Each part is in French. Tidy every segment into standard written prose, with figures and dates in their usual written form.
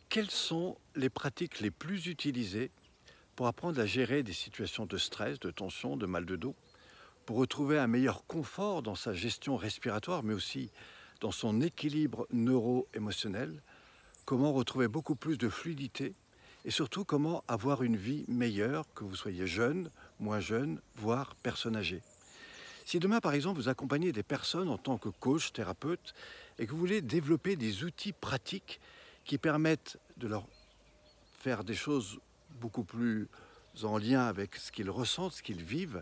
Quelles sont les pratiques les plus utilisées pour apprendre à gérer des situations de stress, de tension, de mal de dos, pour retrouver un meilleur confort dans sa gestion respiratoire, mais aussi dans son équilibre neuro-émotionnel? Comment retrouver beaucoup plus de fluidité et surtout comment avoir une vie meilleure, que vous soyez jeune, moins jeune, voire personne âgée? Si demain, par exemple, vous accompagnez des personnes en tant que coach, thérapeute, et que vous voulez développer des outils pratiques qui permettent de leur faire des choses beaucoup plus en lien avec ce qu'ils ressentent, ce qu'ils vivent,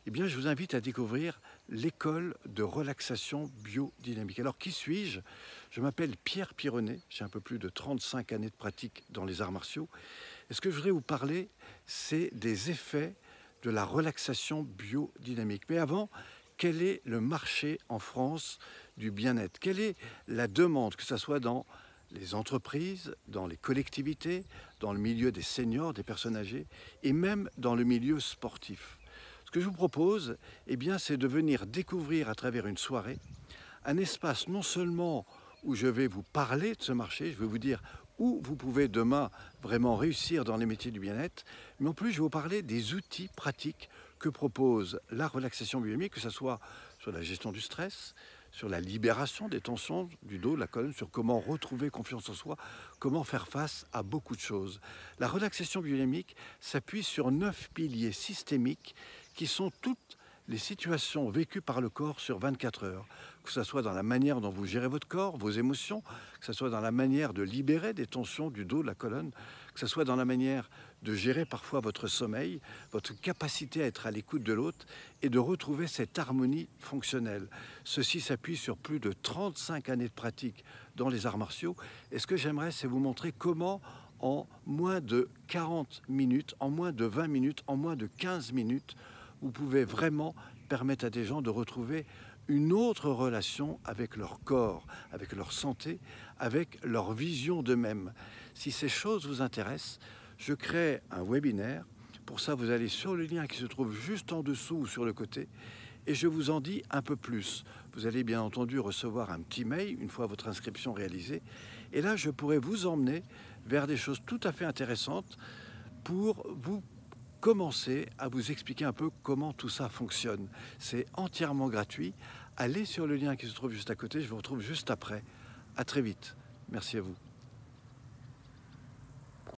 eh bien, je vous invite à découvrir l'école de relaxation biodynamique. Alors, qui suis-je? Je m'appelle Pierre Pironnet, j'ai un peu plus de 35 années de pratique dans les arts martiaux. Et ce que je voudrais vous parler, c'est des effets de la relaxation biodynamique. Mais avant, quel est le marché en France du bien-être? Quelle est la demande, que ce soit dans les entreprises, dans les collectivités, dans le milieu des seniors, des personnes âgées, et même dans le milieu sportif? Ce que je vous propose, eh bien, c'est de venir découvrir à travers une soirée un espace non seulement où je vais vous parler de ce marché, je vais vous dire où vous pouvez demain vraiment réussir dans les métiers du bien-être, mais en plus je vais vous parler des outils pratiques que propose la relaxation biodynamique, que ce soit sur la gestion du stress, sur la libération des tensions du dos, de la colonne, sur comment retrouver confiance en soi, comment faire face à beaucoup de choses. La relaxation biodynamique s'appuie sur 9 piliers systémiques qui sont toutes les situations vécues par le corps sur 24 heures, que ce soit dans la manière dont vous gérez votre corps, vos émotions, que ce soit dans la manière de libérer des tensions du dos, de la colonne, que ce soit dans la manière de gérer parfois votre sommeil, votre capacité à être à l'écoute de l'autre et de retrouver cette harmonie fonctionnelle. Ceci s'appuie sur plus de 35 années de pratique dans les arts martiaux. Et ce que j'aimerais, c'est vous montrer comment en moins de 40 minutes, en moins de 20 minutes, en moins de 15 minutes, vous pouvez vraiment permettre à des gens de retrouver une autre relation avec leur corps, avec leur santé, avec leur vision d'eux-mêmes. Si ces choses vous intéressent, je crée un webinaire. Pour ça, vous allez sur le lien qui se trouve juste en dessous ou sur le côté et je vous en dis un peu plus. Vous allez bien entendu recevoir un petit mail une fois votre inscription réalisée. Et là, je pourrai vous emmener vers des choses tout à fait intéressantes pour vous commencer à vous expliquer un peu comment tout ça fonctionne. C'est entièrement gratuit. Allez sur le lien qui se trouve juste à côté, je vous retrouve juste après. À très vite. Merci à vous.